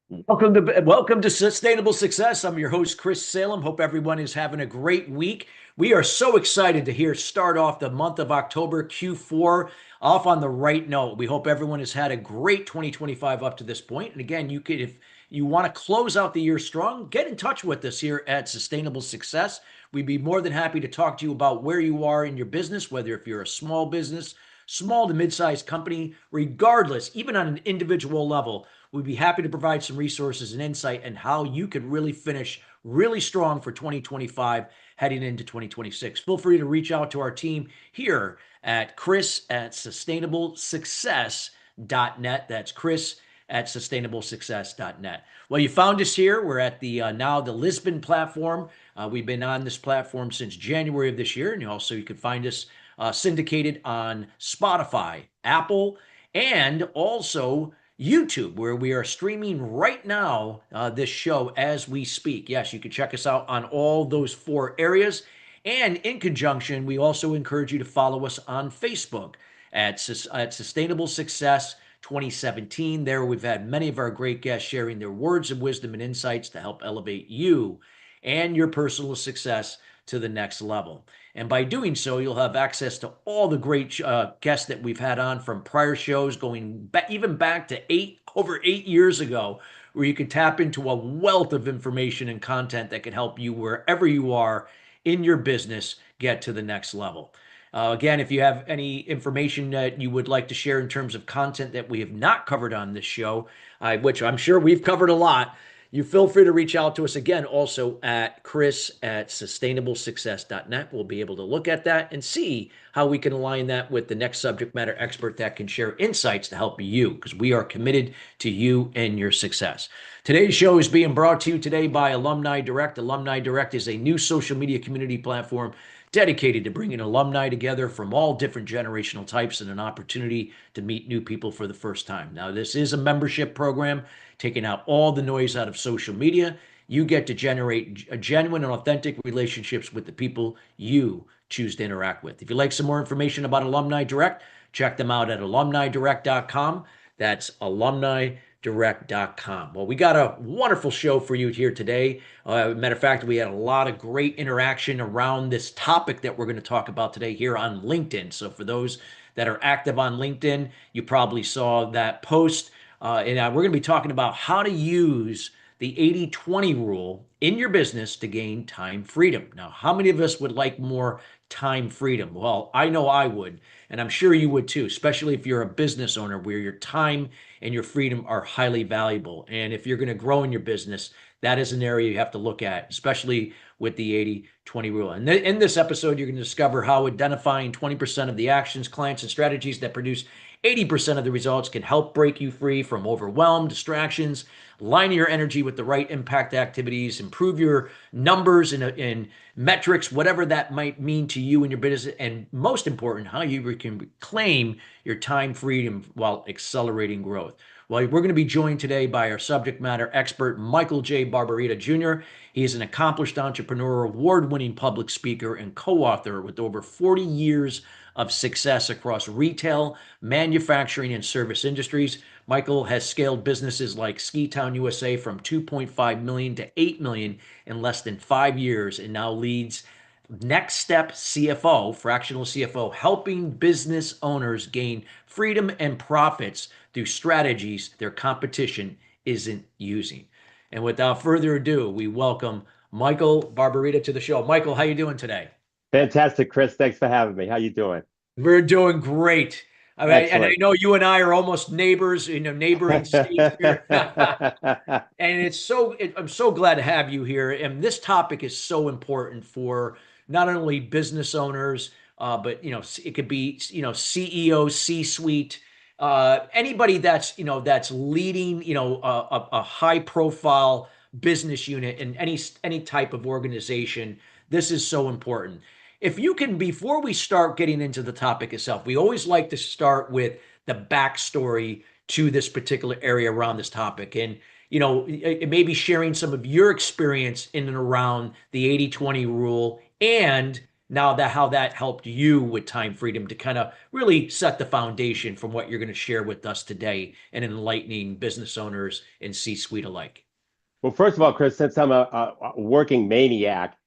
Welcome to Sustainable Success. I'm your host, Chris Salem. Hope everyone is having a great week. We are so excited to start off the month of October Q4 off on the right note. We hope everyone has had a great 2025 up to this point. And again, if you want to close out the year strong, get in touch with us here at Sustainable Success. We'd be more than happy to talk to you about where you are in your business, whether if you're a small business, small to mid-sized company, regardless, even on an individual level. We'd be happy to provide some resources and insight and how you could really finish really strong for 2025 heading into 2026. Feel free to reach out to our team here at chris@sustainablesuccess.net. That's chris@sustainablesuccess.net. Well, you found us here. We're at the Lisbon platform. We've been on this platform since January of this year, and you can find us syndicated on Spotify, Apple, and also YouTube, where we are streaming right now this show as we speak. Yes, you can check us out on all those four areas. And in conjunction, we also encourage you to follow us on Facebook at Sustainable Success 2017. There, we've had many of our great guests sharing their words of wisdom and insights to help elevate you and your personal success to the next level. And by doing so, you'll have access to all the great guests that we've had on from prior shows, going even back to over 8 years ago, where you can tap into a wealth of information and content that can help you wherever you are in your business get to the next level. Again, if you have any information that you would like to share in terms of content that we have not covered on this show, which I'm sure we've covered a lot, you feel free to reach out to us again, also at chris@sustainablesuccess.net. We'll be able to look at that and see how we can align that with the next subject matter expert that can share insights to help you, because we are committed to you and your success. Today's show is being brought to you today by Alumni Direct. Alumni Direct is a new social media community platform dedicated to bringing alumni together from all different generational types and an opportunity to meet new people for the first time. Now, this is a membership program, taking out all the noise out of social media. You get to generate genuine and authentic relationships with the people you choose to interact with. If you'd like some more information about Alumni Direct, check them out at alumnidirect.com. That's alumnidirect.com. Well, we got a wonderful show for you here today. Matter of fact, we had a lot of great interaction around this topic that we're going to talk about today here on LinkedIn. So for those that are active on LinkedIn, you probably saw that post. And we're going to be talking about how to use the 80-20 rule in your business to gain time freedom. Now, how many of us would like more time freedom? Well, I know I would, and I'm sure you would too, especially if you're a business owner where your time and your freedom are highly valuable. And if you're going to grow in your business, that is an area you have to look at, especially with the 80-20 rule. And in this episode, you're going to discover how identifying 20% of the actions, clients, and strategies that produce 80% of the results can help break you free from overwhelm, distractions, align your energy with the right impact activities, improve your numbers and metrics, whatever that might mean to you and your business, and most important, how you can reclaim your time freedom while accelerating growth. Well, we're going to be joined today by our subject matter expert, Michael J. Barbarita Jr. He is an accomplished entrepreneur, award-winning public speaker, and co-author with over 40 years of success across retail, manufacturing, and service industries. Michael has scaled businesses like Ski Town USA from 2.5 million to 8 million in less than 5 years, and now leads Next Step CFO, fractional CFO, helping business owners gain freedom and profits through strategies their competition isn't using. And without further ado, we welcome Michael Barbarita to the show. Michael, how you doing today? Fantastic, Chris. Thanks for having me. How you doing? We're doing great. I mean, and I Excellent. know you and I are almost neighbors, neighboring states here. And I'm so glad to have you here. And this topic is so important for not only business owners, but it could be CEO, C-suite, anybody that's leading a high profile business unit in any type of organization. This is so important. If you can, before we start getting into the topic itself, we always like to start with the backstory to this particular area around this topic. And, maybe sharing some of your experience in and around the 80-20 rule and now that how that helped you with time freedom to kind of really set the foundation from what you're going to share with us today and enlightening business owners and C-suite alike. Well, first of all, Chris, since I'm a working maniac,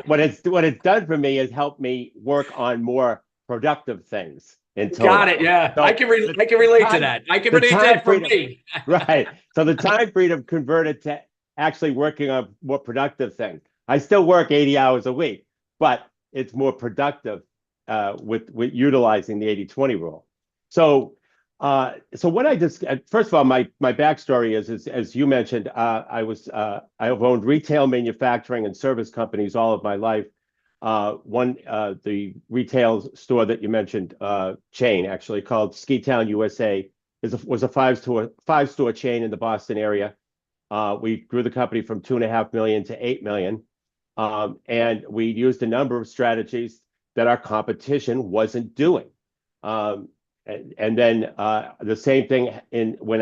what it's done for me is helped me work on more productive things in Got total. it. Yeah, So I can the relate to time that. I can the relate to time that from freedom, me. right? So the time freedom converted to actually working on more productive things. I still work 80 hours a week, but it's more productive with utilizing the 80/20 rule. So so what I just first of all, my backstory is as you mentioned, I have owned retail, manufacturing, and service companies all of my life. The retail store that you mentioned, chain actually called Ski Town USA, was a five store chain in the Boston area. We grew the company from 2.5 million to 8 million, and we used a number of strategies that our competition wasn't doing. Um, and then the same thing when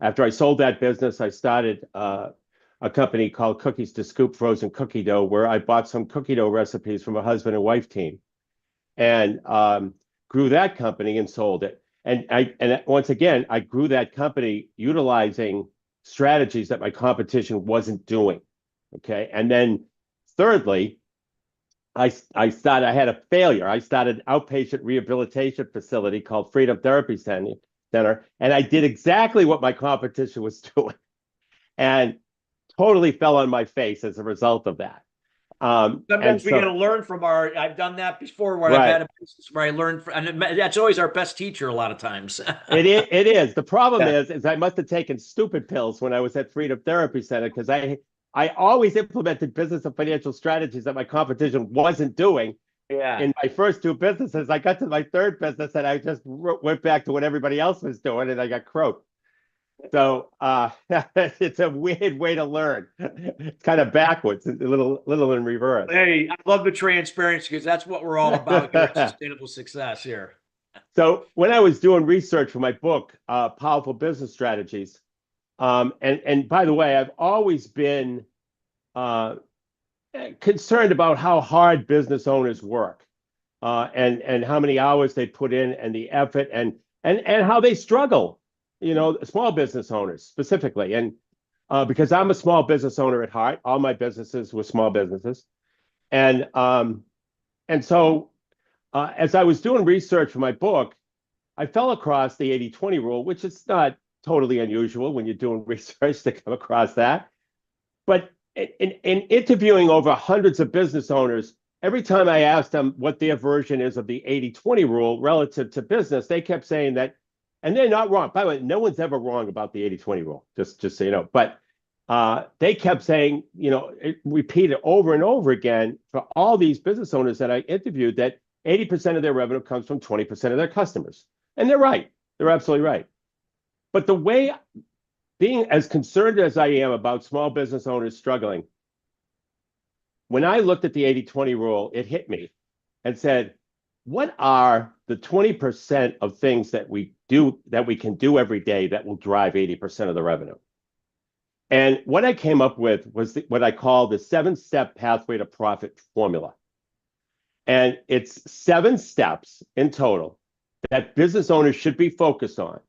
after I sold that business, I started a company called Cookies to Scoop Frozen Cookie Dough, where I bought some cookie dough recipes from a husband and wife team and grew that company and sold it. And once again, I grew that company utilizing strategies that my competition wasn't doing. Okay. And then thirdly, I had a failure. I started an outpatient rehabilitation facility called Freedom Therapy Center, and I did exactly what my competition was doing, and totally fell on my face as a result of that. And Sometimes we got to so, learn from our. I've done that before, where I've right, had a business where I learned, and that's always our best teacher a lot of times. it is. The problem Yeah. is I must have taken stupid pills when I was at Freedom Therapy Center because I always implemented business and financial strategies that my competition wasn't doing. Yeah. In my first two businesses, I got to my third business and I just went back to what everybody else was doing, and I got croaked. So it's a weird way to learn. It's kind of backwards, a little in reverse. Hey, I love the transparency because that's what we're all about here at Sustainable Success here. So when I was doing research for my book, Powerful Business Strategies, and by the way, I've always been uh, concerned about how hard business owners work, and how many hours they put in and the effort and how they struggle, small business owners specifically. And because I'm a small business owner at heart, all my businesses were small businesses. And so as I was doing research for my book, I fell across the 80/20 rule, which is not totally unusual when you're doing research to come across that. But in interviewing over hundreds of business owners, every time I asked them what their version is of the 80/20 rule relative to business, they kept saying that, and they're not wrong. By the way, no one's ever wrong about the 80/20 rule, just so you know. But they kept saying, repeated over and over again for all these business owners that I interviewed that 80% of their revenue comes from 20% of their customers. And they're right. They're absolutely right. But the way being as concerned as I am about small business owners struggling, when I looked at the 80/20 rule, it hit me and said, what are the 20% of things that we do that we can do every day that will drive 80% of the revenue? And what I came up with was what I call the 7-step pathway to profit formula. And it's 7 steps in total that business owners should be focused on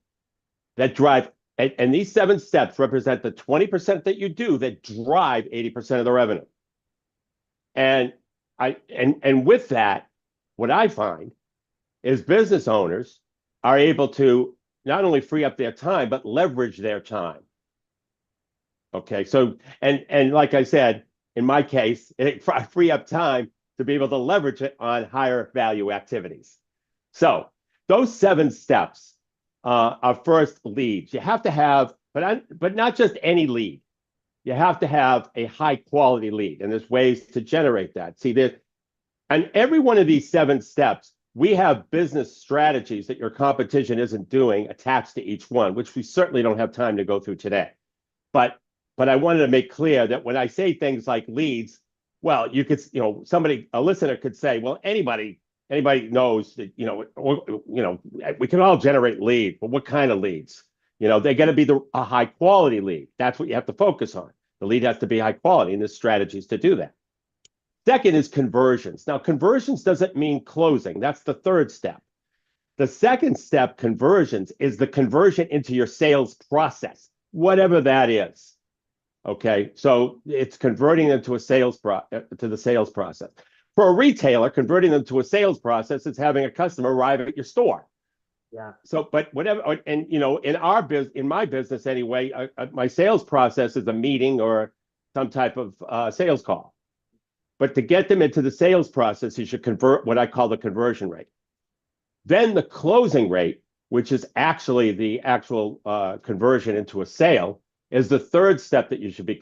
that drive. And these 7 steps represent the 20% that you do that drive 80% of the revenue. And with that, what I find is business owners are able to not only free up their time, but leverage their time. Okay. So, and like I said, in my case, I free up time to be able to leverage it on higher value activities. So those 7 steps are first leads. You have to have, but not just any lead. You have to have a high quality lead, and there's ways to generate that. See, and every one of these 7 steps, we have business strategies that your competition isn't doing attached to each one, which we certainly don't have time to go through today. But I wanted to make clear that when I say things like leads, well, you could, a listener could say, well, anybody knows that, we can all generate leads, but what kind of leads? They're going to be a high quality lead. That's what you have to focus on. The lead has to be high quality, and there's strategies to do that. Second is conversions. Now, conversions doesn't mean closing. That's the third step. The second step, conversions, is the conversion into your sales process, whatever that is. Okay, so it's converting them to to the sales process. For a retailer, converting them to a sales process is having a customer arrive at your store. Yeah. So, but whatever, and in my business anyway, my sales process is a meeting or some type of sales call. But to get them into the sales process, you should convert what I call the conversion rate. Then the closing rate, which is actually the actual conversion into a sale, is the third step that you should be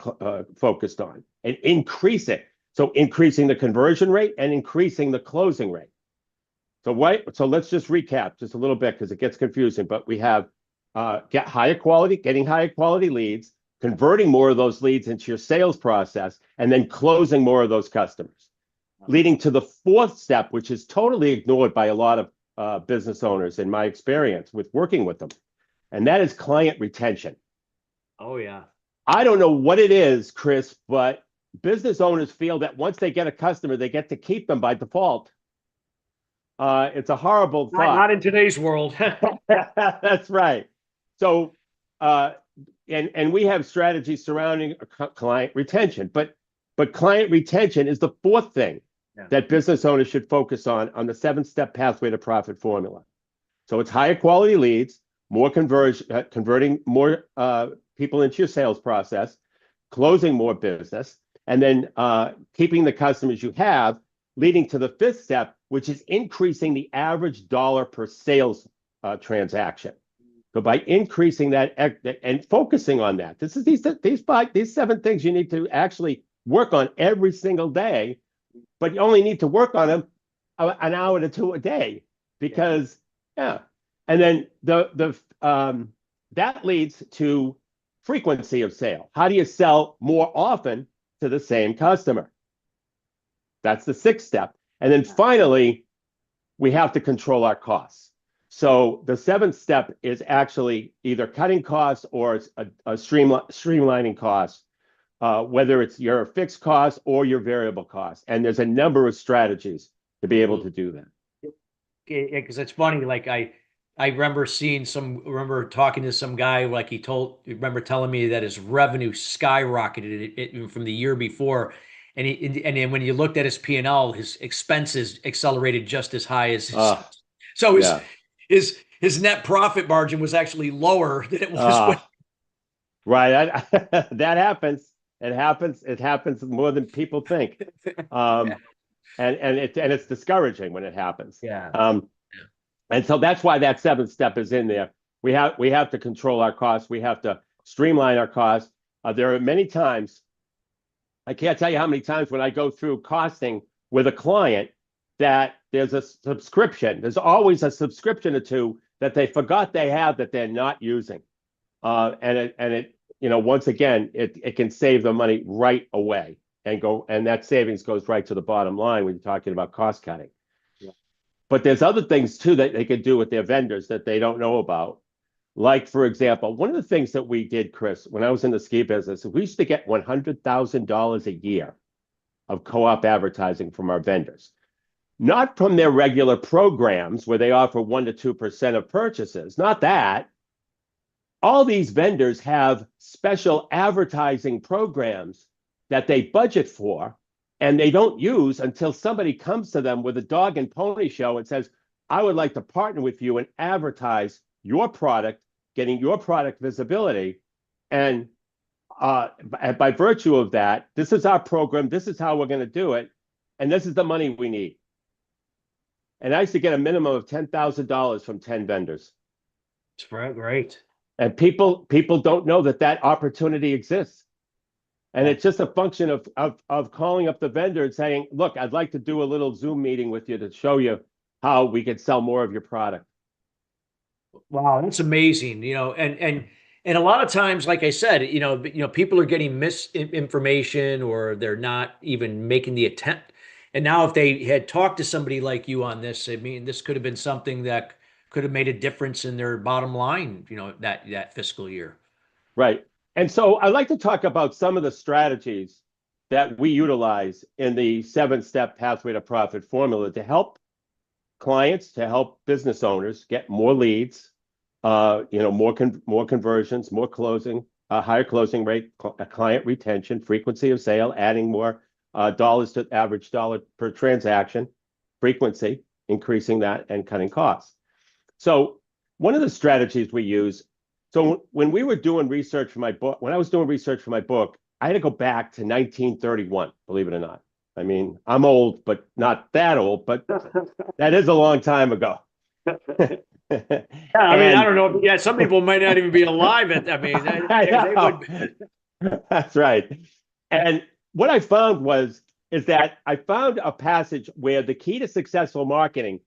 focused on and increase it. So increasing the conversion rate and increasing the closing rate. So let's just recap just a little bit because it gets confusing. But we have getting higher quality leads, converting more of those leads into your sales process, and then closing more of those customers, leading to the fourth step, which is totally ignored by a lot of business owners in my experience with working with them, and that is client retention. Oh, yeah. I don't know what it is, Chris, but business owners feel that once they get a customer, they get to keep them by default. It's a horrible Not thought. in today's world. That's right. So, and we have strategies surrounding client retention, but client retention is the fourth thing that business owners should focus on the 7-step pathway to profit formula. So it's higher quality leads, more converting more people into your sales process, closing more business, and then keeping the customers you have, leading to the fifth step, which is increasing the average dollar per sales transaction. So by increasing that and focusing on that, these 7 things you need to actually work on every single day, but you only need to work on them an hour to 2 a day because and then that leads to frequency of sale. How do you sell more often to the same customer? That's the 6th step. And then finally, we have to control our costs. So the 7th step is actually either cutting costs or streamlining costs, whether it's your fixed costs or your variable costs. And there's a number of strategies to be able to do that. Because it's funny, like I remember talking to some guy, like remember telling me that his revenue skyrocketed from the year before. And then when you looked at his P&L, his expenses accelerated just as high as his. So Yeah. his net profit margin was actually lower than it was when. Right. That happens. It happens more than people think. Yeah. And it's discouraging when it happens. Yeah. And so that's why that 7th step is in there. We have to control our costs. We have to streamline our costs. There are many times, I can't tell you how many times when I go through costing with a client that there's a subscription. There's always a subscription or two that they forgot they have that they're not using. And it once again, it can save the money right away and that savings goes right to the bottom line when you're talking about cost cutting. Yeah. But there's other things too that they could do with their vendors that they don't know about. Like, for example, one of the things that we did, Chris, when I was in the ski business, we used to get $100,000 a year of co-op advertising from our vendors. Not from their regular programs where they offer 1 to 2% of purchases. Not that. All these vendors have special advertising programs that they budget for and they don't use until somebody comes to them with a dog and pony show and says, I would like to partner with you and advertise your product, getting your product visibility. And by virtue of that, this is our program. This is how we're going to do it. And this is the money we need. And I used to get a minimum of $10,000 from 10 vendors. It's great. And people don't know that opportunity exists. And it's just a function of calling up the vendor and saying, look, I'd like to do a little Zoom meeting with you to show you how we can sell more of your product. Wow, that's amazing. And a lot of times, like I said, people are getting misinformation or they're not even making the attempt. And now if they had talked to somebody like you on this, I mean, this could have been something that could have made a difference in their bottom line, that fiscal year. Right. And so I'd like to talk about some of the strategies that we utilize in the 7-step pathway to profit formula to help clients, to help business owners get more leads, more conversions, more closing, higher closing rate, client retention, frequency of sale, adding more dollars to average dollar per transaction, frequency, increasing that, and cutting costs. So one of the strategies we use. So when we were doing research for my book, when I was doing research for my book, I had to go back to 1931, believe it or not. I mean, I'm old, but not that old, but that is a long time ago. Yeah, I mean, I And don't know. Yeah, some people might not even be alive at. I mean, I they know. would. That's right. And what I found is that I found a passage where the key to successful marketing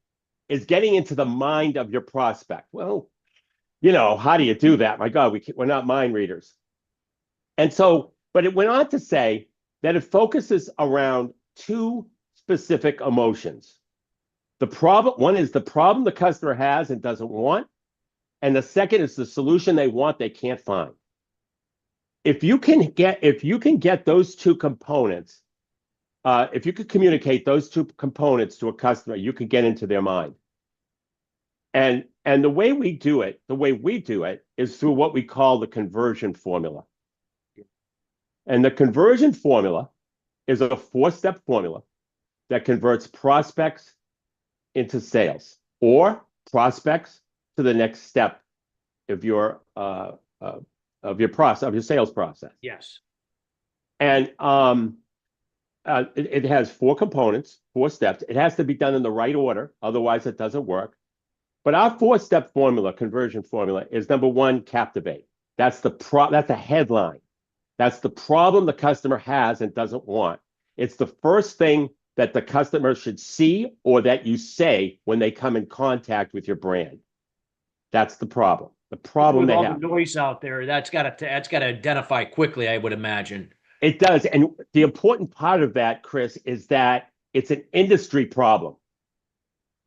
is getting into the mind of your prospect. Well, how do you do that? My God, we're not mind readers. And so, but it went on to say that it focuses around two specific emotions. One is the problem the customer has and doesn't want, and the second is the solution they want they can't find. If you can get those two components, if you could communicate those two components to a customer, you can get into their mind. And the way we do it is through what we call the conversion formula. And the conversion formula is a 4-step formula that converts prospects into sales or prospects to the next step of your sales process. Yes. And it has 4 components, 4 steps. It has to be done in the right order, otherwise it doesn't work. But our 4-step formula, conversion formula, is number one, captivate. That's a headline. That's the problem the customer has and doesn't want. It's the first thing that the customer should see or that you say when they come in contact with your brand. That's the problem. The problem With they all the have. noise out there, that's got to identify quickly, I would imagine. It does. And the important part of that, Chris, is that it's an industry problem.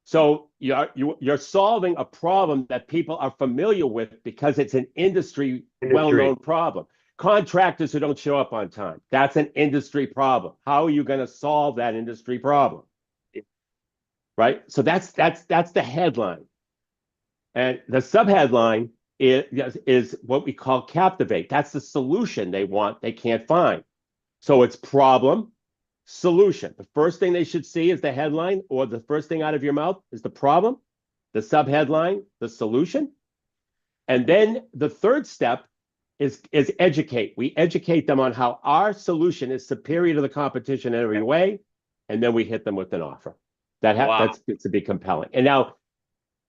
So you're solving a problem that people are familiar with because it's an industry Industry. well-known problem. Contractors who don't show up on time, that's an industry problem. How are you going to solve that industry problem? Right? So that's the headline. And the subheadline is what we call captivate. That's the solution they want, they can't find. So it's problem, solution. The first thing they should see is the headline, or the first thing out of your mouth is the problem, the subheadline, the solution. And then the third step is educate. We educate them on how our solution is superior to the competition in every way, and then we hit them with an offer. Wow. That's to be compelling. And now,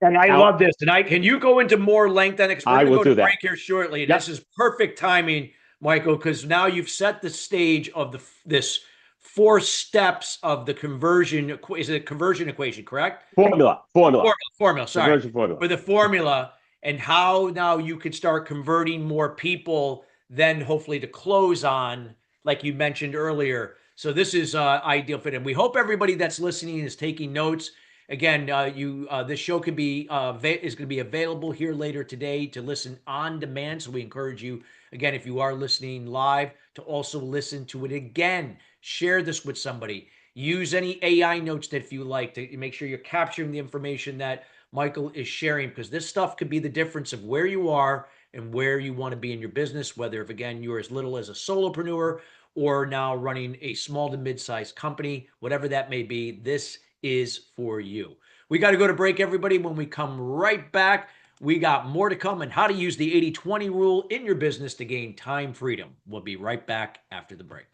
And I now love this. And can you go into more length on it? Because we're I going to will go to do that. break here shortly. This Yep. is perfect timing, Michael, because now you've set the stage of this 4 steps of the conversion. Is it a conversion equation, correct? Formula, Formula, sorry. conversion formula. For the formula and how now you could start converting more people, then hopefully to close on, like you mentioned earlier. So this is ideal fit. And we hope everybody that's listening is taking notes. Again, this show could be is going to be available here later today to listen on demand. So we encourage you, again, if you are listening live, to also listen to it again. Share this with somebody. Use any AI notes that if you like to make sure you're capturing the information that Michael is sharing, because this stuff could be the difference of where you are and where you want to be in your business, whether if again you're as little as a solopreneur or now running a small to mid-sized company, whatever that may be, this is for you. We got to go to break, everybody. When we come right back, we got more to come on how to use the 80-20 rule in your business to gain time freedom. We'll be right back after the break.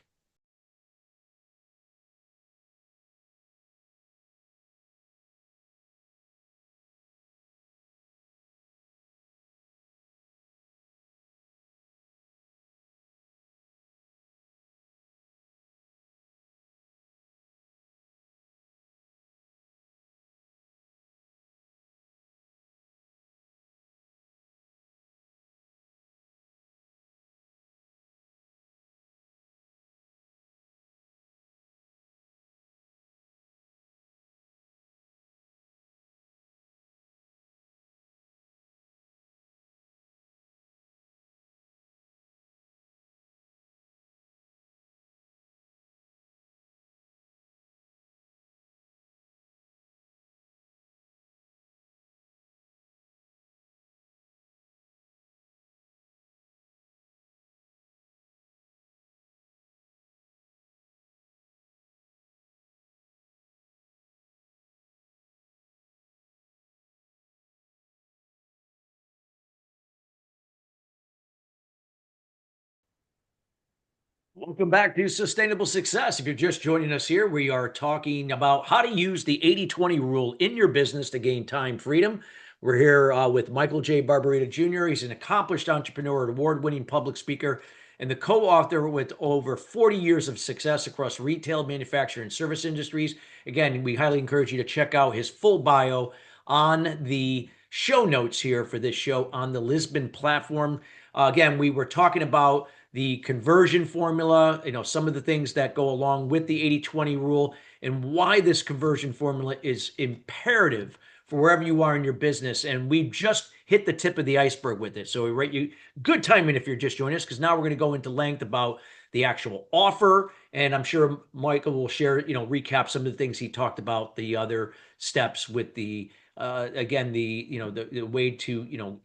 Welcome back to Sustainable Success. If you're just joining us here, we are talking about how to use the 80/20 rule in your business to gain time freedom. We're here with Michael J. Barbarita Jr. He's an accomplished entrepreneur, award-winning public speaker, and the co-author with over 40 years of success across retail, manufacturing, and service industries. Again, we highly encourage you to check out his full bio on the show notes here for this show on the Lisbon platform. Again, we were talking about the conversion formula, some of the things that go along with the 80/20 rule, and why this conversion formula is imperative for wherever you are in your business. And we've just hit the tip of the iceberg with it. So we rate you good timing if you're just joining us, because now we're going to go into length about the actual offer. And I'm sure Michael will share, recap some of the things he talked about, the other steps with the, again, the way to,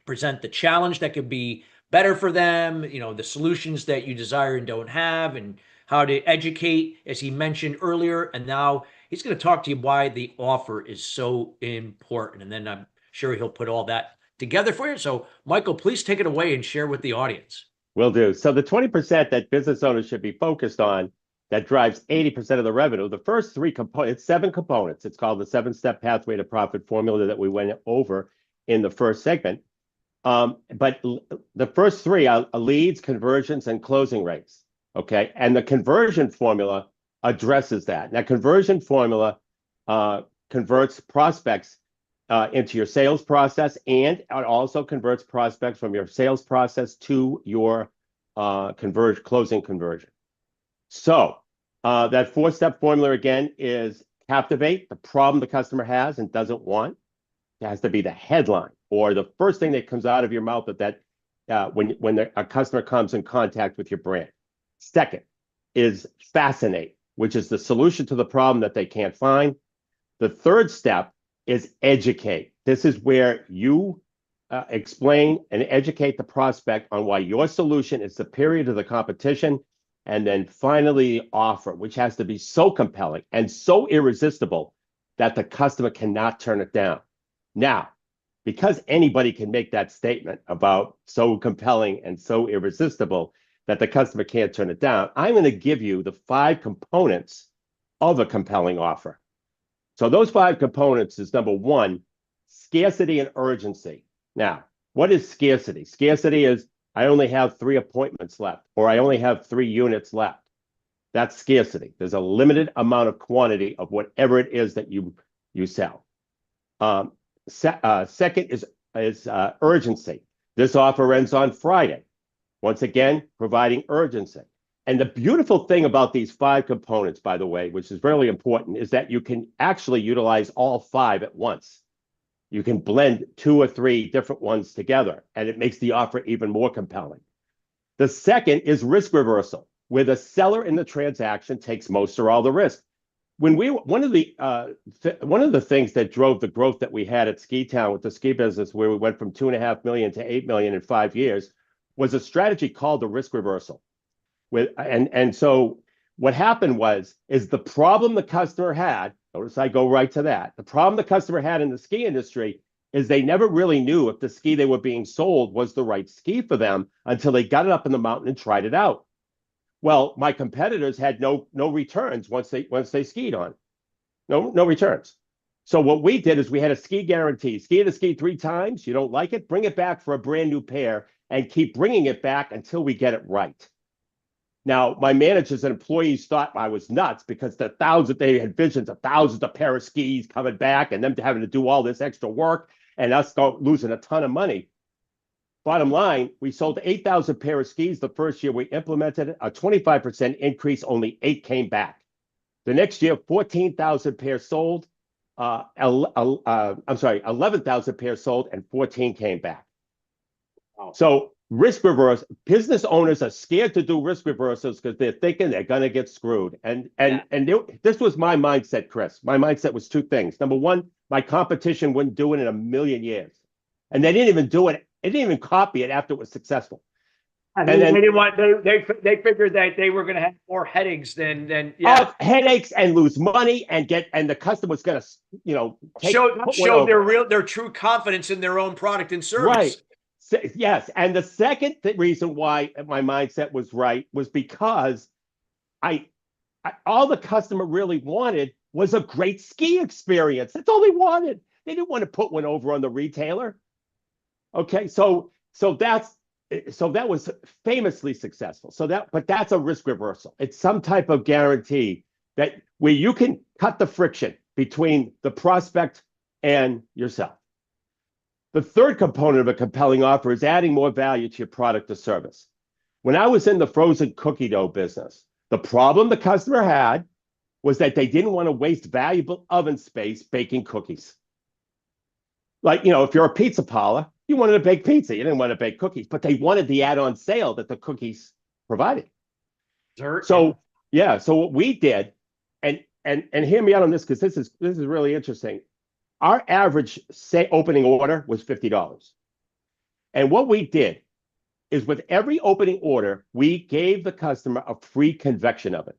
present the challenge that could be better for them, the solutions that you desire and don't have, and how to educate, as he mentioned earlier. And now he's going to talk to you why the offer is so important. And then I'm sure he'll put all that together for you. So, Michael, please take it away and share with the audience. Will do. So the 20% that business owners should be focused on that drives 80% of the revenue, the first three components, 7 components. It's called the 7-step pathway to profit formula that we went over in the first segment. But the first three are leads, conversions, and closing rates. Okay. And the conversion formula addresses that. Now, conversion formula converts prospects into your sales process, and it also converts prospects from your sales process to your closing conversion. So that 4-step formula again is captivate, the problem the customer has and doesn't want. It has to be the headline or the first thing that comes out of your mouth when a customer comes in contact with your brand. Second is fascinate, which is the solution to the problem that they can't find. The third step is educate. This is where you explain and educate the prospect on why your solution is superior to the competition. And then finally, offer, which has to be so compelling and so irresistible that the customer cannot turn it down. Now, because anybody can make that statement about so compelling and so irresistible that the customer can't turn it down, I'm going to give you the 5 components of a compelling offer. So those 5 components is number 1, scarcity and urgency. Now, what is scarcity? Scarcity is I only have 3 appointments left, or I only have 3 units left. That's scarcity. There's a limited amount of quantity of whatever it is that you sell. Second is urgency. This offer ends on Friday. Once again, providing urgency. And the beautiful thing about these 5 components, by the way, which is really important, is that you can actually utilize all 5 at once. You can blend 2 or 3 different ones together, and it makes the offer even more compelling. The second is risk reversal, where the seller in the transaction takes most or all the risk. One of the things that drove the growth that we had at Ski Town with the ski business, where we went from 2.5 million to 8 million in 5 years, was a strategy called the risk reversal. So what happened is the problem the customer had. Notice I go right to that. The problem the customer had in the ski industry is they never really knew if the ski they were being sold was the right ski for them until they got it up in the mountain and tried it out. Well, my competitors had no returns once they skied on. No returns. So what we did is we had a ski guarantee. Ski the ski 3 times. You don't like it, bring it back for a brand new pair and keep bringing it back until we get it right. Now, my managers and employees thought I was nuts because they had visions of thousands of pair of skis coming back and them having to do all this extra work and us losing a ton of money. Bottom line, we sold 8,000 pair of skis the first year we implemented a 25% increase, only 8 came back. The next year, 14,000 pairs sold, 11,000 pairs sold, and 14 came back. Wow. So risk reverse, business owners are scared to do risk reversals because they're thinking they're going to get screwed. This was my mindset, Chris. My mindset was 2 things. Number 1, my competition wouldn't do it in a million years. And they didn't even do it. They didn't even copy it after it was successful. And then, they didn't want. They figured that they were going to have more headaches than headaches and lose money and the customer was going to show their true confidence in their own product and service. Right. Yes, and the second reason why my mindset was right was because I, all the customer really wanted was a great ski experience. That's all they wanted. They didn't want to put one over on the retailer. Okay, so that was famously successful. But that's a risk reversal. It's some type of guarantee that where you can cut the friction between the prospect and yourself. The third component of a compelling offer is adding more value to your product or service. When I was in the frozen cookie dough business, the problem the customer had was that they didn't want to waste valuable oven space baking cookies. Like, if you're a pizza parlor, you wanted to bake pizza. You didn't want to bake cookies, but they wanted the add-on sale that the cookies provided. Dessert, yeah. So, yeah, so what we did, and hear me out on this because this is really interesting. Our average opening order was $50. And what we did is with every opening order, we gave the customer a free convection oven.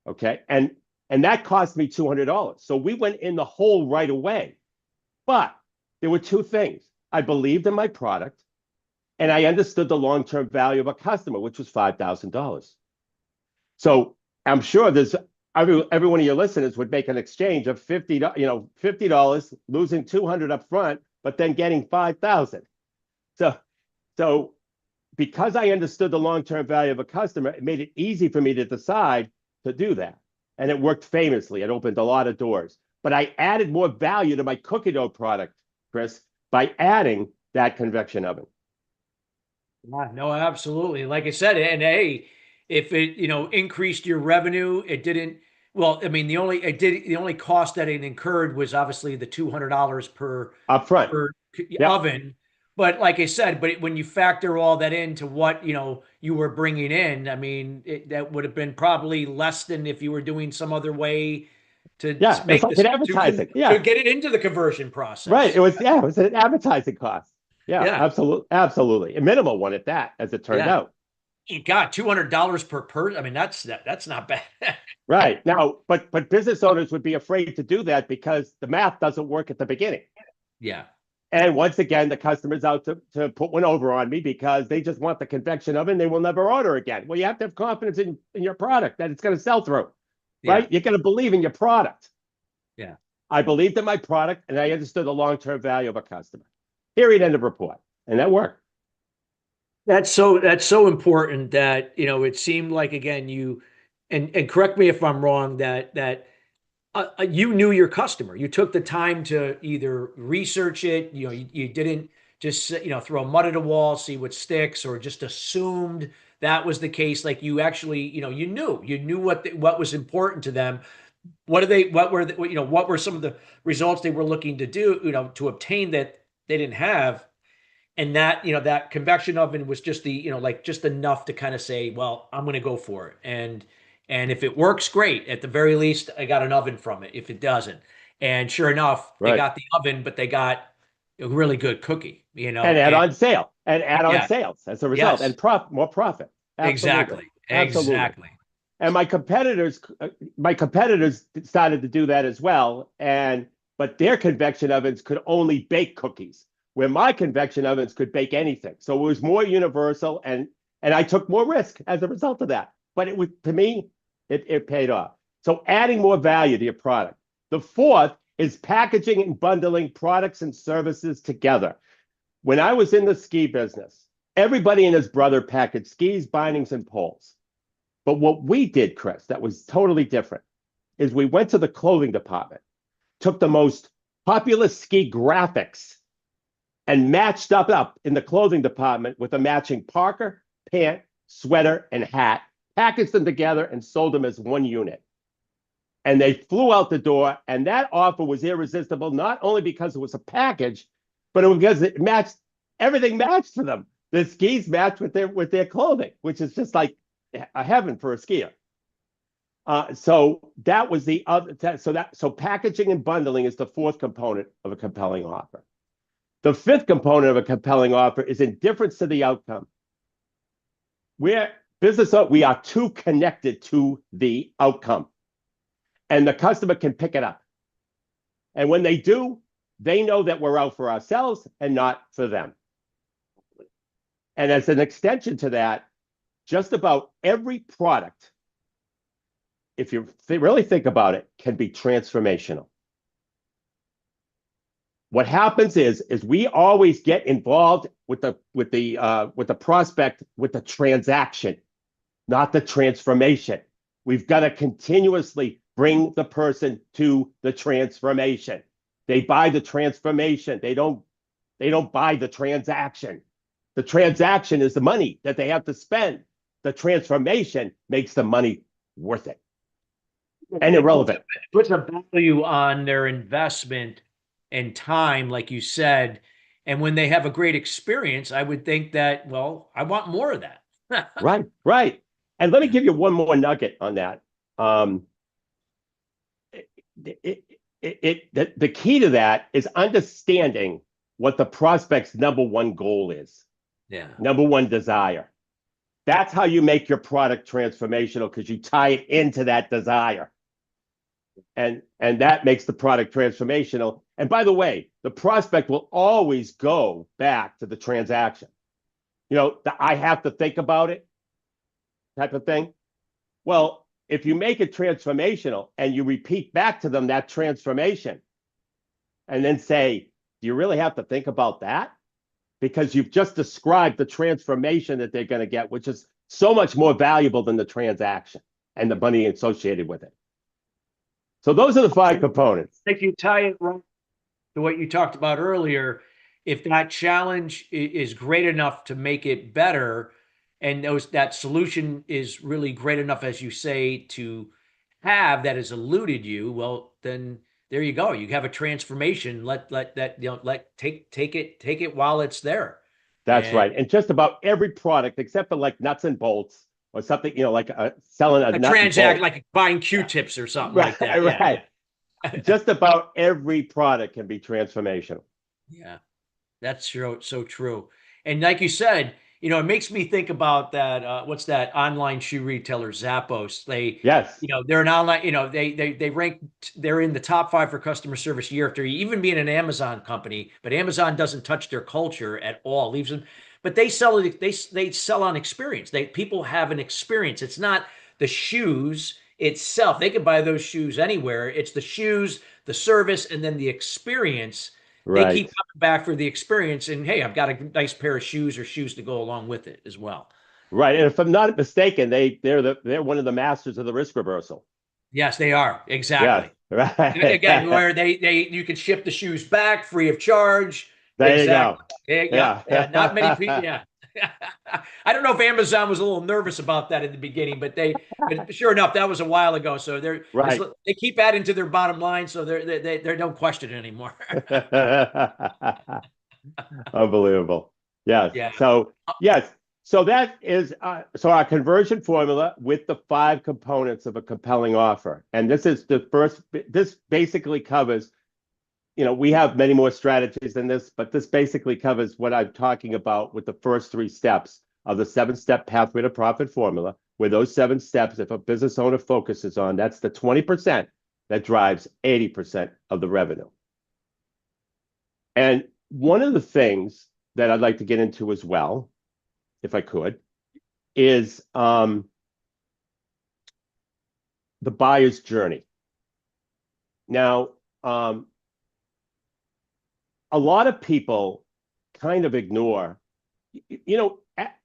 Okay. And that cost me $200. So we went in the hole right away. But there were two things. I believed in my product and I understood the long-term value of a customer, which was $5,000. So I'm sure there's every one of your listeners would make an exchange of $50, losing 200 up front, but then getting 5,000. So because I understood the long-term value of a customer, it made it easy for me to decide to do that. And it worked famously. It opened a lot of doors. But I added more value to my cookie dough product, Chris, by adding that convection oven. Yeah, no, absolutely. Like I said, and hey, if it, increased your revenue, it didn't, well, I mean, the only cost that it incurred was obviously the $200 Up front. per Yep. oven. But like I said, when you factor all that into what, you were bringing in, I mean, that would have been probably less than if you were doing some other way to Yeah. It's make like an this, advertising. to Yeah. get it into the conversion Right. process. It was an advertising cost. Yeah, Yeah. absolutely. Absolutely. A minimal one at that, as it turned Yeah. out. God, $200 per person. I mean, that's not bad. Right. Now, but business owners would be afraid to do that because the math doesn't work at the beginning. Yeah. And once again, the customer's out to put one over on me because they just want the convection oven. They will never order again. Well, you have to have confidence in your product that it's going to sell through, Yeah. right? You're going to believe in your product. Yeah. I believed in my product and I understood the long-term value of a customer. Period. End of report. And that worked. That's so important that, it seemed like again and correct me if I'm wrong that you knew your customer. You took the time to either research it, you didn't just throw mud at a wall, see what sticks, or just assumed that was the case. Like you actually, you knew what was important to them. What were some of the results they were looking to do, to obtain that they didn't have, and that convection oven was just like just enough to kind of say, well, I'm going to go for it, and if it works, great. At the very least, I got an oven from it. If it doesn't, and sure enough, they Right. got the oven, but they got a really good cookie, And and add-on yeah, sales as a result yes, and more profit. Absolutely. exactly, Absolutely. exactly. And my competitors started to do that as well. But their convection ovens could only bake cookies, where my convection ovens could bake anything. So it was more universal, and I took more risk as a result of that. But it was, to me, it paid off. So adding more value to your product. The fourth is packaging and bundling products and services together. When I was in the ski business, everybody and his brother packaged skis, bindings, and poles. But what we did, Chris, that was totally different, is we went to the clothing department, took the most popular ski graphics, and matched up in the clothing department with a matching parka, pant, sweater, and hat, packaged them together, and sold them as one unit. And they flew out the door, and that offer was irresistible, not only because it was a package, but it was because it matched, everything matched for them. The skis matched with their clothing, which is just like a heaven for a skier. So that was the other. So packaging and bundling is the fourth component of a compelling offer. The fifth component of a compelling offer is indifference to the outcome. We are too connected to the outcome, and the customer can pick it up. And when they do, they know that we're out for ourselves and not for them. And as an extension to that, just about every product, if you really think about it, can be transformational. What happens is we always get involved with the prospect with the transaction, not the transformation. We've got to continuously bring the person to the transformation. They buy the transformation. They don't buy the transaction. The transaction is the money that they have to spend. The transformation makes the money worth it and irrelevant. Puts a value on their investment and time, like you said. And when they have a great experience, I would think that, well, I want more of that. Right, right. And let me give you one more nugget on that. Um, the key to that is understanding what the prospect's number one goal is, Yeah. number one desire. That's how you make your product transformational because you tie it into that desire. And that makes the product transformational. And by the way, the prospect will always go back to the transaction. I have to think about it type of thing. Well, if you make it transformational and you repeat back to them that transformation and then say, do you really have to think about that? Because you've just described the transformation that they're going to get, which is so much more valuable than the transaction and the money associated with it. So those are the 5 components. If you tie it right to what you talked about earlier, if that challenge is great enough to make it better, and that solution is really great enough, as you say, to have that has eluded you, well, then there you go. You have a transformation. Let that, take it while it's there. That's And right. And just about every product, except for like nuts and bolts or something, like selling a a nut and transact bolt. like buying Yeah. Q-tips or something Right, like that. right. Yeah. Just about every product can be transformational. Yeah. That's so true. And like you said, it makes me think about that. What's that online shoe retailer, Zappos? Yes. They're an online. They rank. They're in the top 5 for customer service year after year, even being an Amazon company. But Amazon doesn't touch their culture at all. Leaves them. But they sell it. They sell on experience. People have an experience. It's not the shoes itself. They can buy those shoes anywhere. It's the shoes, the service, and then the experience. They keep Right. coming back for the experience, and hey, I've got a nice pair of shoes or shoes to go along with it as well. Right. And if I'm not mistaken, they're one of the masters of the risk reversal. Yes, they are. Yes. Exactly. Again, Right. where you can ship the shoes back free of charge. There you Exactly. go. Yeah, Yeah. yeah. Not many people. Yeah. I don't know if Amazon was a little nervous about that in the beginning, but sure enough, that was a while ago. So Right. they keep adding to their bottom line, so they don't question it anymore. Unbelievable. Yes. Yeah. So yes. So that is so our conversion formula with the 5 components of a compelling offer. And this is the first. This basically covers. We have many more strategies than this, but this basically covers what I'm talking about with the first 3 steps of the 7-step pathway to profit formula. Where those 7 steps, if a business owner focuses on, that's the 20% that drives 80% of the revenue. And one of the things that I'd like to get into as well, if I could, is the buyer's journey. Now, a lot of people kind of ignore,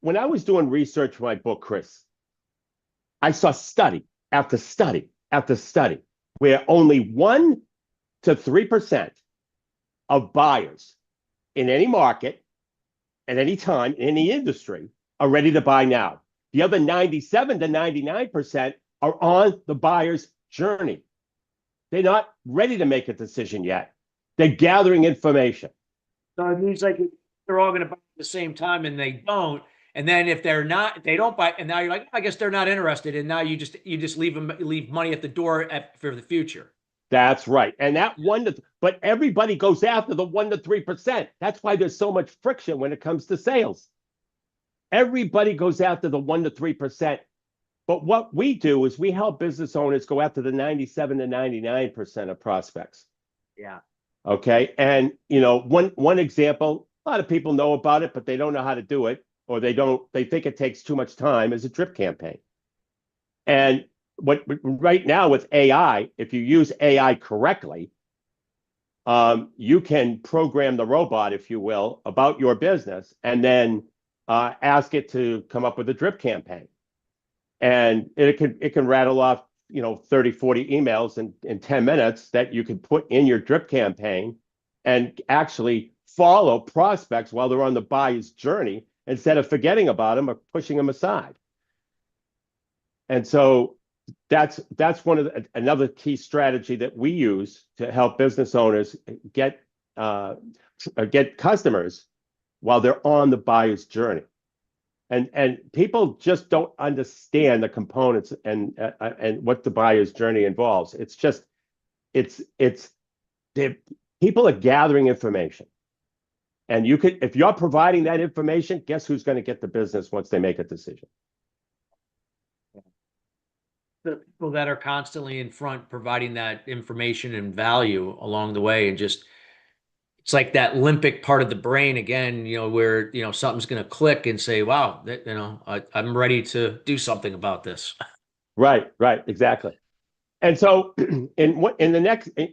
when I was doing research for my book, Chris, I saw study after study after study where only 1 to 3% of buyers in any market at any time in any industry are ready to buy now. The other 97 to 99% are on the buyer's journey. They're not ready to make a decision yet. They're gathering information. So it means like they're all going to buy at the same time, and they don't. And then if they don't buy, and now you're like, I guess they're not interested, and now you just leave money at the door for the future. That's right. And but everybody goes after the 1 to 3%. That's why there's so much friction when it comes to sales. Everybody goes after the 1 to 3%. But what we do is we help business owners go after the 97 to 99% of prospects. Yeah. Okay. And, one example, a lot of people know about it, but they don't know how to do it. or they think it takes too much time is a drip campaign. And what right now with AI, if you use AI correctly, you can program the robot, if you will, about your business, and then ask it to come up with a drip campaign. And it can rattle off 30, 40 emails in 10 minutes that you can put in your drip campaign and actually follow prospects while they're on the buyer's journey instead of forgetting about them or pushing them aside. And so that's another key strategy that we use to help business owners get customers while they're on the buyer's journey. And people just don't understand the components and what the buyer's journey involves. It's people are gathering information, and if you're providing that information, guess who's going to get the business once they make a decision? The people that are constantly in front providing that information and value along the way, and just it's like that limbic part of the brain again, where something's going to click and say, wow, I'm ready to do something about this. Right, exactly. And so in the next, I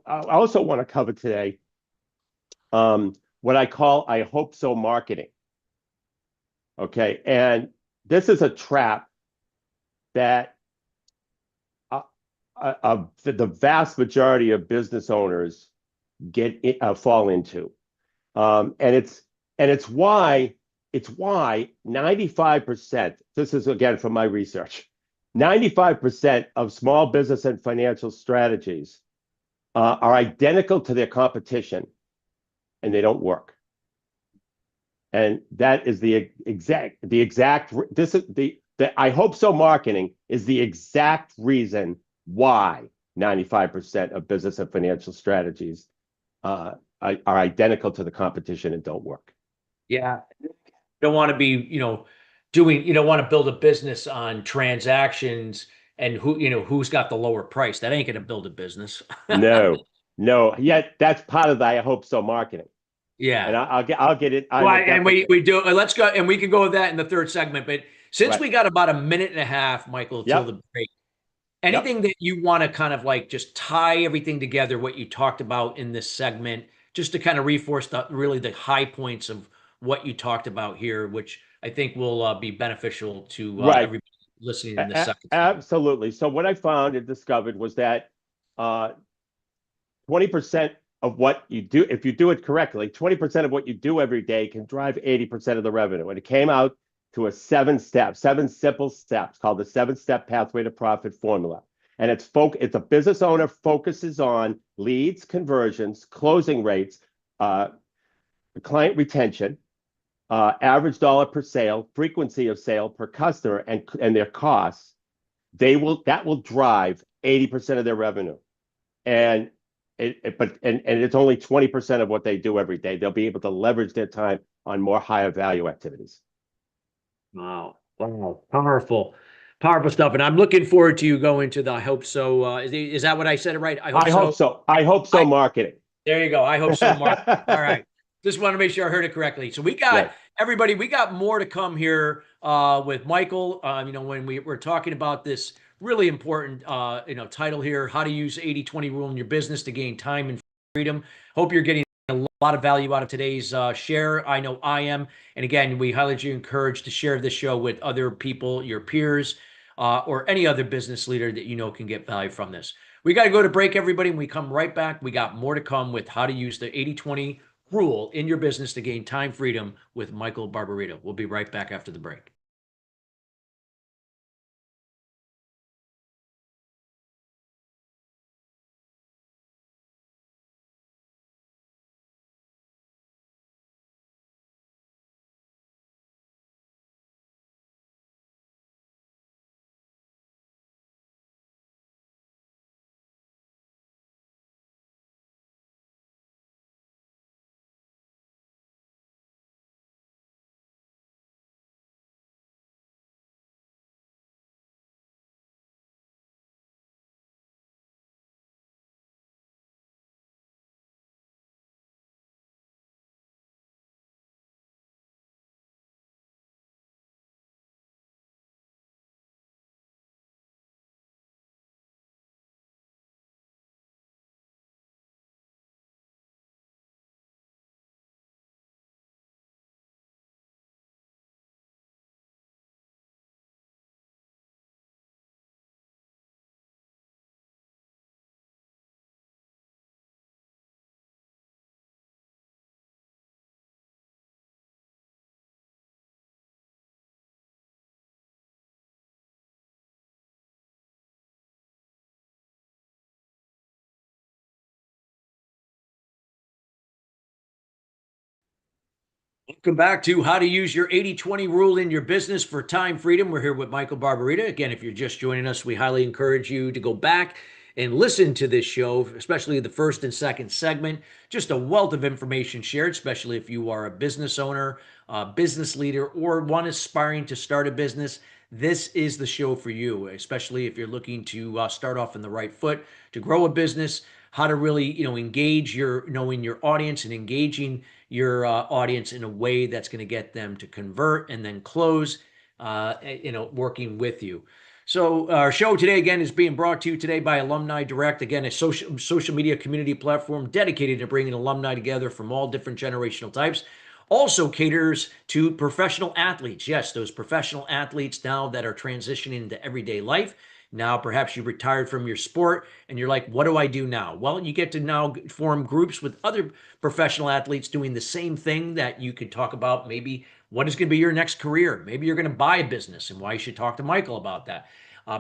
also want to cover today what I call I hope so marketing. Okay. And this is a trap that the vast majority of business owners fall into. And it's why 95%, this is again from my research, 95% of small business and financial strategies are identical to their competition, and they don't work. And that is the I hope so marketing is the exact reason why 95% of business and financial strategies are identical to the competition and don't work. Yeah. You don't want to be, you don't want to build a business on transactions and who's got the lower price. That ain't going to build a business. No. Yet that's part of the I hope so marketing. And Yeah. I'll get it. Well, and we do. Let's go, and we can go with that in the third segment. But since Right. we got about a minute and a half, Michael, till Yep. the break, Yep. anything that you want to kind of like just tie everything together, what you talked about in this segment, just to kind of reinforce really the high points of what you talked about here, which I think will be beneficial to Right. everybody listening in this second segment. Absolutely. So what I found and discovered was that 20% of what you do, if you do it correctly, 20% of what you do every day can drive 80% of the revenue. And it came out to a seven simple steps called the 7-step pathway to profit formula. And it's a business owner focuses on leads, conversions, closing rates, client retention, average dollar per sale, frequency of sale per customer, and their costs. That will drive 80% of their revenue. And it's only 20% of what they do every day. They'll be able to leverage their time on more higher value activities. Wow. Powerful. Powerful stuff. And I'm looking forward to you going to the I hope so. Is that what I said it right? I hope I hope so. so. I hope so marketing. There you go. I hope so, Mark. All right. Just want to make sure I heard it correctly. So we got Right. everybody, we got more to come here with Michael. When we're talking about this really important title here, how to use 80-20 rule in your business to gain time and freedom. Hope you're getting a lot of value out of today's share. I know I am. And again, we highly encourage to share this show with other people, your peers, or any other business leader that can get value from this. We got to go to break, everybody. When we come right back, we got more to come with how to use the 80-20 rule in your business to gain time freedom with Michael Barbarito. We'll be right back after the break. Welcome back to How to Use Your 80/20 Rule in Your Business for Time Freedom. We're here with Michael Barbarita. Again, if you're just joining us, we highly encourage you to go back and listen to this show, especially the first and second segment. Just a wealth of information shared, especially if you are a business owner, a business leader, or one aspiring to start a business. This is the show for you, especially if you're looking to start off in the right foot, to grow a business, how to really, engage knowing your audience and engaging your audience in a way that's going to get them to convert and then close, working with you. So our show today, again, is being brought to you today by Alumni Direct. Again, a social media community platform dedicated to bringing alumni together from all different generational types. Also caters to professional athletes. Yes, those professional athletes now that are transitioning into everyday life. Now, perhaps you retired from your sport and you're like, what do I do now? Well, you get to now form groups with other professional athletes doing the same thing that you could talk about. Maybe what is going to be your next career? Maybe you're going to buy a business and why you should talk to Michael about that.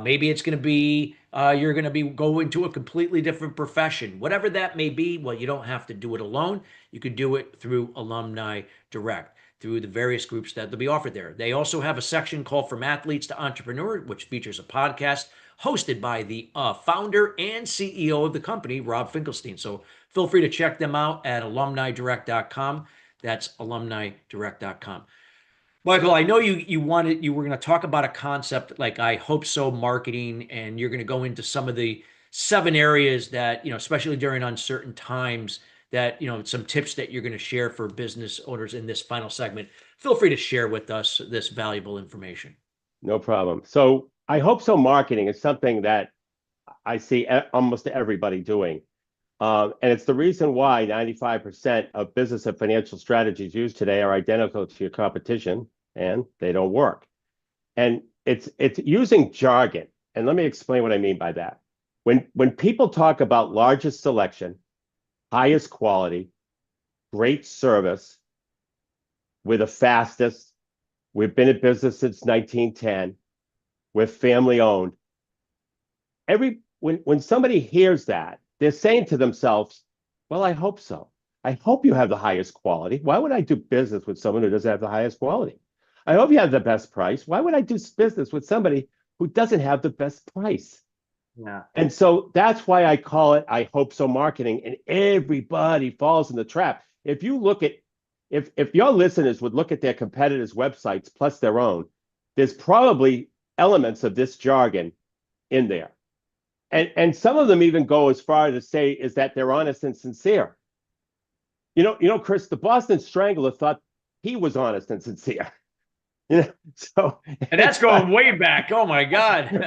Maybe it's going to be you're going to be going to a completely different profession. Whatever that may be, well, you don't have to do it alone. You could do it through Alumni Direct, through the various groups that will be offered there. They also have a section called From Athletes to Entrepreneur, which features a podcast hosted by the founder and CEO of the company, Rob Finkelstein. So feel free to check them out at alumnidirect.com. That's alumnidirect.com. Michael, I know you were going to talk about a concept like I hope so marketing, and you're going to go into some of the 7 areas that, especially during uncertain times, that, some tips that you're going to share for business owners in this final segment. Feel free to share with us this valuable information. No problem. So I hope so marketing is something that I see almost everybody doing. And it's the reason why 95% of business and financial strategies used today are identical to your competition and they don't work. And it's using jargon. And let me explain what I mean by that. When people talk about largest selection, highest quality, great service, we're the fastest, we've been in business since 1910, we're family owned. When somebody hears that, they're saying to themselves, well, I hope so. I hope you have the highest quality. Why would I do business with someone who doesn't have the highest quality? I hope you have the best price. Why would I do business with somebody who doesn't have the best price? Yeah. And so that's why I call it I hope so marketing. And everybody falls in the trap. If you look at if your listeners would look at their competitors' websites plus their own, there's probably elements of this jargon in there. And some of them even go as far to say is that they're honest and sincere. Chris, the Boston Strangler thought he was honest and sincere. So And that's going way back. Oh my God.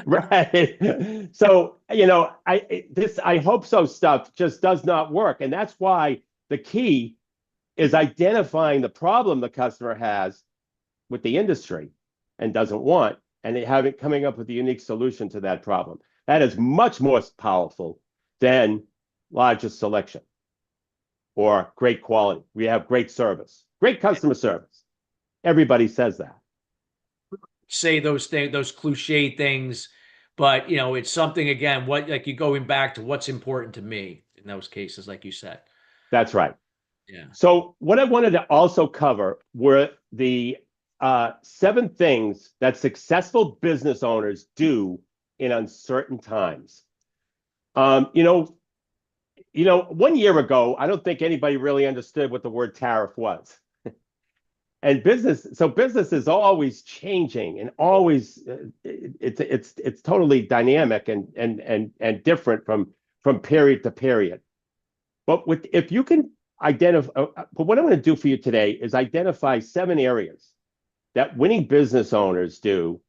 right. So, I hope so stuff just does not work. And that's why the key is identifying the problem the customer has with the industry and doesn't want, and they coming up with a unique solution to that problem. That is much more powerful than largest selection or great quality. We have great service, great customer service. Everybody says that. Say those things, those cliche things, but it's something again, what like you going back to what's important to me in those cases, like you said. That's right. Yeah. So what I wanted to also cover were the 7 things that successful business owners do in uncertain times. 1 year ago, I don't think anybody really understood what the word tariff was. And business is always changing and always it's totally dynamic and different from period to period. But if you can identify, but what I'm going to do for you today is identify 7 areas that winning business owners do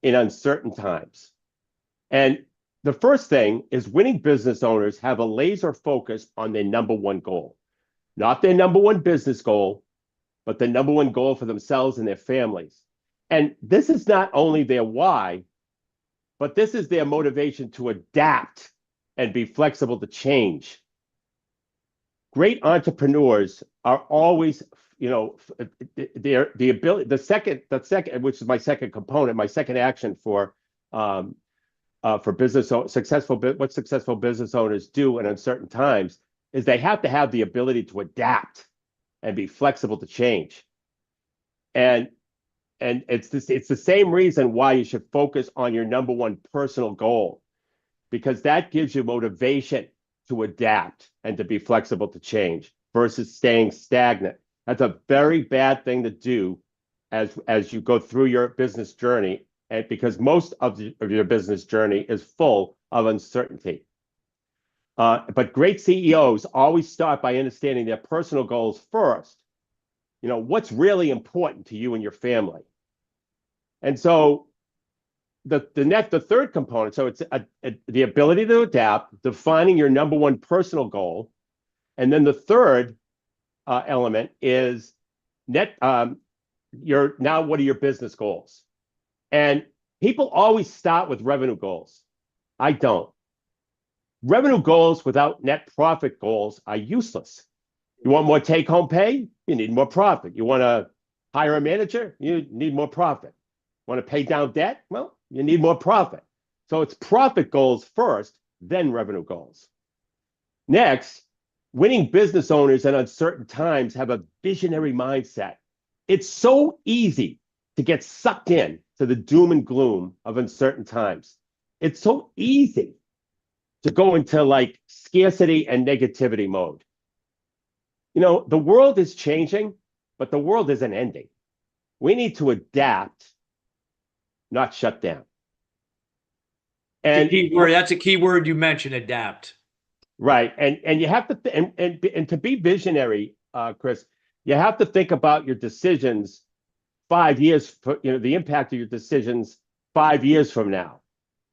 in uncertain times. And the first thing is winning business owners have a laser focus on their number one goal, not their number one business goal, but the number one goal for themselves and their families. And this is not only their why, but this is their motivation to adapt and be flexible to change. Great entrepreneurs are always, the ability, the second, which is my second component, my second action for business successful, what successful business owners do in uncertain times is they have to have the ability to adapt and be flexible to change. And it's the same reason why you should focus on your number one personal goal, because that gives you motivation to adapt and to be flexible to change versus staying stagnant. That's a very bad thing to do as you go through your business journey, and because most of your business journey is full of uncertainty. But great CEOs always start by understanding their personal goals first. What's really important to you and your family. And so the third component, so it's the ability to adapt, defining your number one personal goal, and then the third element is what are your business goals? And people always start with revenue goals. I don't. Revenue goals without net profit goals are useless. You want more take-home pay? You need more profit. You want to hire a manager? You need more profit. Want to pay down debt? Well, you need more profit. So it's profit goals first, then revenue goals. Next, winning business owners in uncertain times have a visionary mindset. It's so easy to get sucked in to the doom and gloom of uncertain times. It's so easy to go into like scarcity and negativity mode. The world is changing, but the world isn't ending. We need to adapt, not shut down. And That's a key word you mentioned, adapt. right. And you have to, and to be visionary, Chris, you have to think about your decisions 5 years, the impact of your decisions 5 years from now.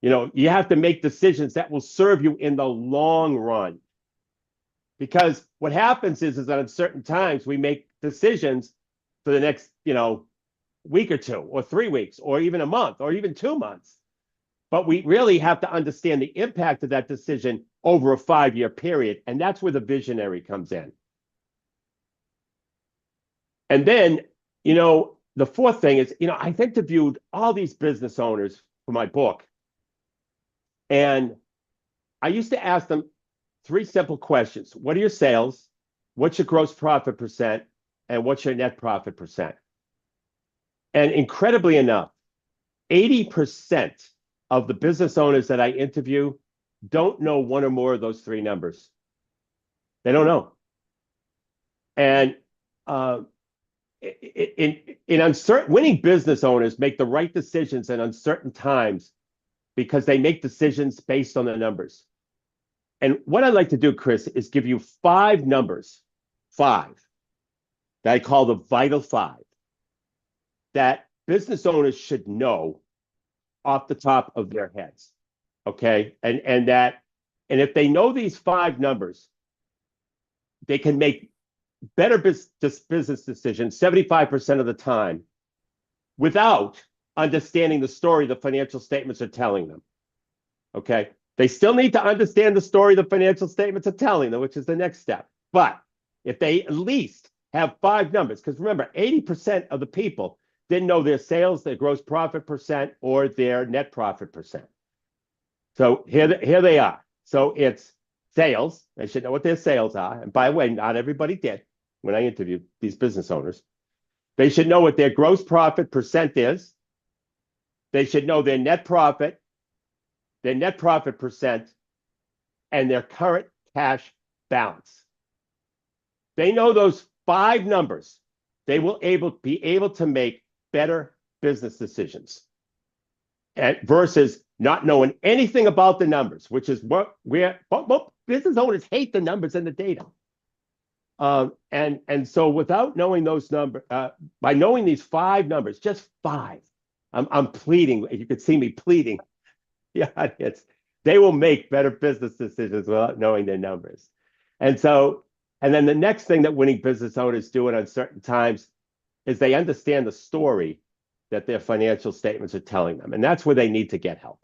You have to make decisions that will serve you in the long run. Because what happens is that in certain times we make decisions for the next, week or two, or 3 weeks, or even a month, or even 2 months. But we really have to understand the impact of that decision over a 5-year period. And that's where the visionary comes in. And then, the fourth thing is, I've interviewed all these business owners for my book. And I used to ask them 3 simple questions. What are your sales? What's your gross profit percent? And what's your net profit percent? And incredibly enough, 80% of the business owners that I interview don't know one or more of those 3 numbers. They don't know. And in uncertain, winning business owners make the right decisions in uncertain times because they make decisions based on the numbers. And what I'd like to do, Chris, is give you 5 numbers, 5, that I call the vital 5, that business owners should know off the top of their heads. Okay. And if they know these 5 numbers, they can make better business decisions 75% of the time without understanding the story the financial statements are telling them. Okay. They still need to understand the story the financial statements are telling them, which is the next step. But if they at least have 5 numbers, because remember, 80% of the people didn't know their sales, their gross profit percent, or their net profit percent. So here they are. So it's sales. They should know what their sales are. And by the way, not everybody did when I interviewed these business owners. They should know what their gross profit percent is. They should know their net profit percent, and their current cash balance. They know those 5 numbers. They will be able to make better business decisions, and versus not knowing anything about the numbers, which is what business owners hate, the numbers and the data. And so without knowing those numbers, by knowing these 5 numbers, just 5, I'm pleading. You could see me pleading. Yeah, they will make better business decisions without knowing their numbers. And then the next thing that winning business owners do in uncertain times is they understand the story that their financial statements are telling them. And that's where they need to get help.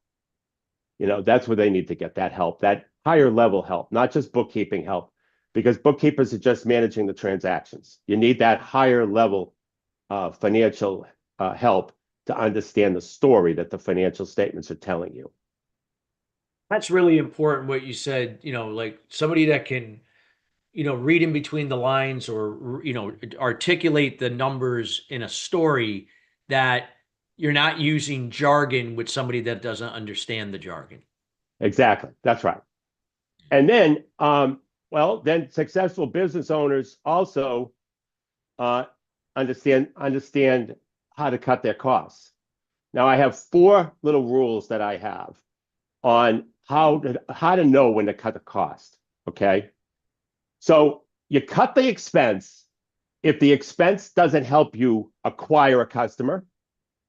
That's where they need to get that help, that higher level help, not just bookkeeping help, because bookkeepers are just managing the transactions. You need that higher level financial help to understand the story that the financial statements are telling you. That's really important what you said, like somebody that can, read in between the lines or, articulate the numbers in a story that you're not using jargon with somebody that doesn't understand the jargon. Exactly. That's right. And then, then successful business owners also uh, understand how to cut their costs. Now, I have four little rules that I have on how to know when to cut the cost. Okay, so you cut the expense if the expense doesn't help you acquire a customer,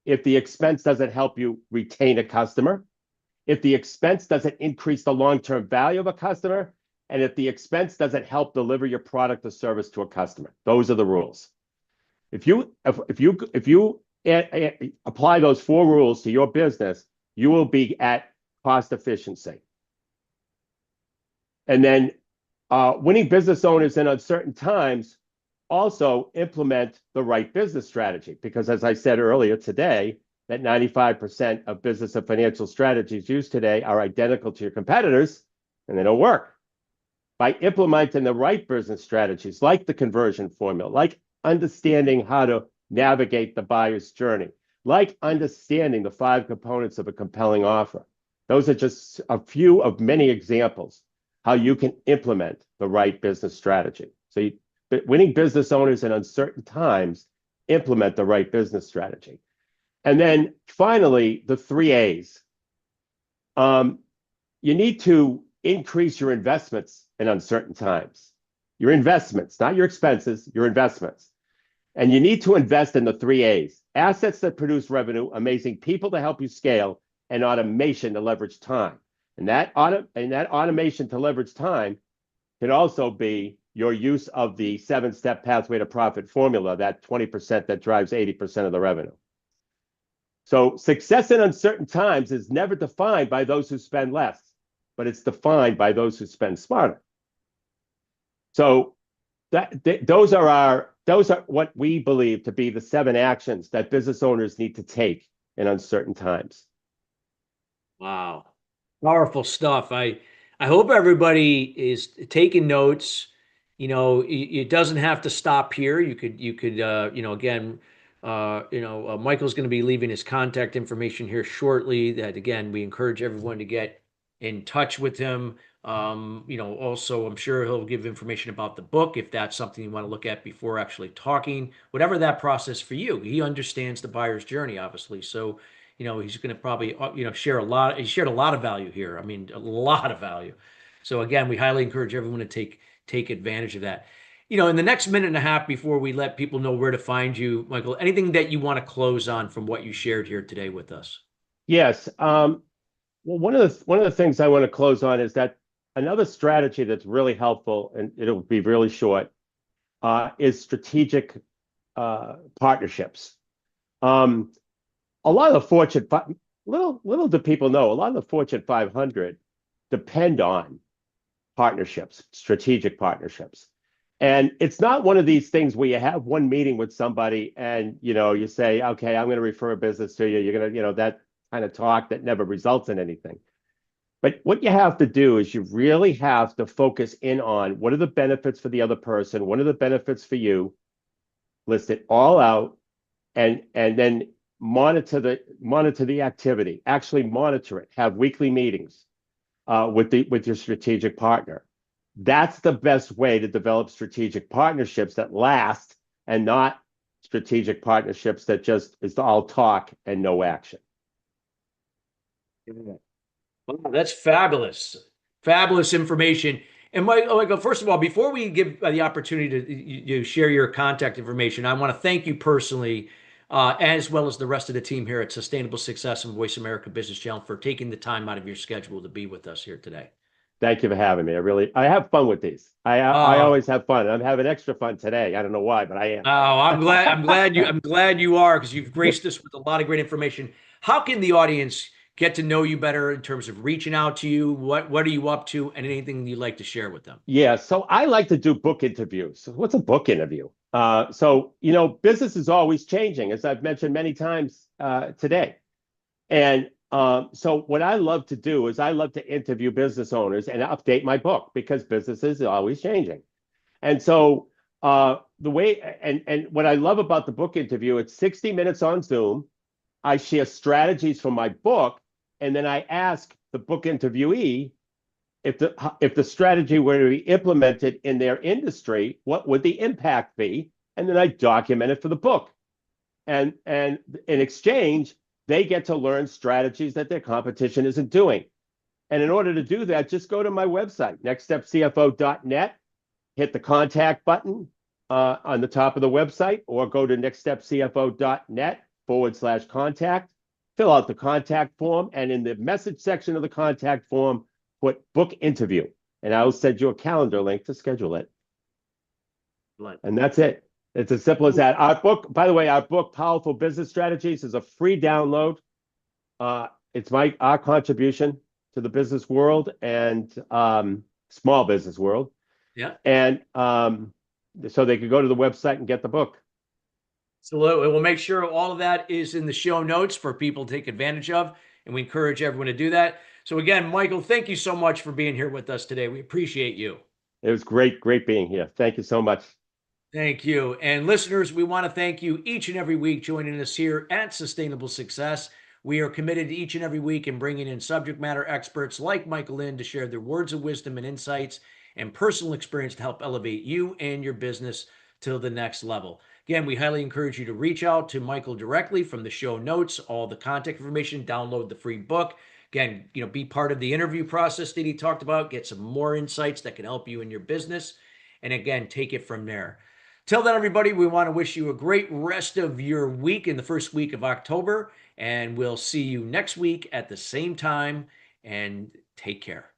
if the expense doesn't help you retain a customer, if the expense doesn't increase the long-term value of a customer, and if the expense doesn't help deliver your product or service to a customer. Those are the rules. If you apply those four rules to your business, you will be at cost efficiency. And then winning business owners in uncertain times also implement the right business strategy. Because as I said earlier today, that 95% of business and financial strategies used today are identical to your competitors, and they don't work. By implementing the right business strategies, like the conversion formula, like understanding how to navigate the buyer's journey, like understanding the 5 components of a compelling offer. Those are just a few of many examples how you can implement the right business strategy. So winning business owners in uncertain times, implement the right business strategy. And then finally, the 3 A's. You need to increase your investments in uncertain times. Your investments, not your expenses, your investments. And you need to invest in the 3 A's: assets that produce revenue, amazing people to help you scale, and automation to leverage time. And that automation to leverage time can also be your use of the 7-step pathway to profit formula, that 20% that drives 80% of the revenue. So success in uncertain times is never defined by those who spend less, but it's defined by those who spend smarter. So those are what we believe to be the 7 actions that business owners need to take in uncertain times. Wow. Powerful stuff. I hope everybody is taking notes. It doesn't have to stop here. You could again, Michael's going to be leaving his contact information here shortly. That again, we encourage everyone to get in touch with him. Also, I'm sure he'll give information about the book if that's something you want to look at before actually talking. Whatever that process for you, he understands the buyer's journey, obviously. So he's going to probably, share a lot. He shared a lot of value here. I mean, a lot of value. So again, we highly encourage everyone to take advantage of that. In the next minute and a half before we let people know where to find you, Michael, anything that you want to close on from what you shared here today with us? Yes. Well, one of the things I want to close on is that another strategy that's really helpful, and it'll be really short, is strategic partnerships. A lot of the little do people know, a lot of the Fortune 500 depend on partnerships, strategic partnerships. And it's not one of these things where you have one meeting with somebody and you say, okay, I'm going to refer a business to you. You're going to, that kind of talk that never results in anything. But what you have to do is you really have to focus in on what are the benefits for the other person, what are the benefits for you, list it all out, and then monitor the activity. Actually monitor it. Have weekly meetings with your strategic partner. That's the best way to develop strategic partnerships that last, and not strategic partnerships that just is all talk and no action. Wow, that's fabulous. Fabulous information. And Michael, first of all, before we give the opportunity to you share your contact information, I want to thank you personally, as well as the rest of the team here at Sustainable Success and Voice America Business Channel for taking the time out of your schedule to be with us here today. Thank you for having me. I have fun with these. I Uh, always have fun. I'm having extra fun today. I don't know why, but I am. oh, I'm glad you are, because you've graced us with a lot of great information. How can the audience get to know you better in terms of reaching out to you? What are you up to, and anything you'd like to share with them? Yeah, so I like to do book interviews. So what's a book interview? Business is always changing, as I've mentioned many times today. And so what I love to do is I love to interview business owners and update my book, because business is always changing. And so the way and what I love about the book interview, it's 60 minutes on Zoom. I share strategies from my book, and then I ask the book interviewee if the strategy were to be implemented in their industry, what would the impact be? And then I document it for the book. And in exchange, they get to learn strategies that their competition isn't doing. And in order to do that, just go to my website, nextstepcfo.net, hit the contact button on the top of the website, or go to nextstepcfo.net/contact, fill out the contact form, and in the message section of the contact form, put book interview, and I will send you a calendar link to schedule it. And that's it. It's as simple as that. Our book, by the way, our book, Powerful Business Strategies, is a free download. It's our contribution to the business world and small business world. Yeah. And so they could go to the website and get the book. So we'll make sure all of that is in the show notes for people to take advantage of, and we encourage everyone to do that. So again, Michael, thank you so much for being here with us today. We appreciate you. It was great being here. Thank you so much. Thank you. And listeners, we want to thank you each and every week joining us here at Sustainable Success. We are committed to each and every week in bringing in subject matter experts like Michael Lynn to share their words of wisdom and insights and personal experience to help elevate you and your business to the next level. Again, we highly encourage you to reach out to Michael directly from the show notes, all the contact information, download the free book. Again, be part of the interview process that he talked about, get some more insights that can help you in your business. And again, take it from there. Till then, everybody, we want to wish you a great rest of your week in the first week of October, and we'll see you next week at the same time, and take care.